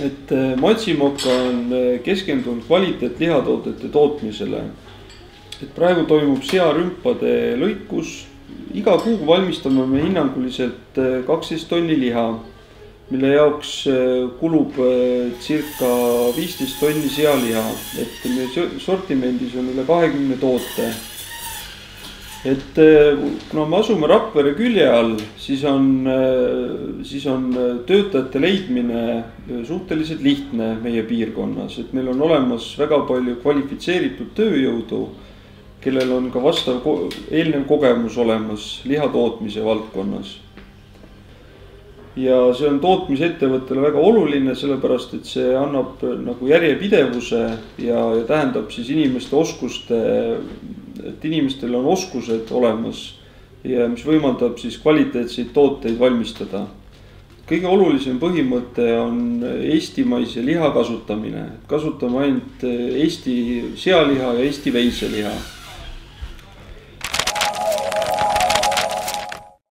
et Matšimoka on keskendunud kvaliteetlihatoote tootmisele. Et praegu toimub searümpade lõikus. Iga kuu valmistame me hinnanguliselt 12 tonni liha, mille jaoks kulub circa 15 tonni sealiha, et meie sortimendis on üle 20 toote. Et kuna me asume Rakvere külje all, siis on töötajate leidmine suhteliselt lihtne meie piirkonnas, et meil on olemas väga palju kvalifitseeritud tööjõudu, kellel on ka vastav eelnev kogemus olemas lihatootmise valdkonnas. Ja see on tootmisettevõttele väga oluline, sellepärast et see annab nagu järjepidevuse ja tähendab siis et inimestel on oskused olemas ja mis võimaldab siis kvaliteetseid tooteid valmistada. Kõige olulisem põhimõte on eestimaise liha kasutamine. Kasutame ainult Eesti sealiha ja Eesti veiseliha.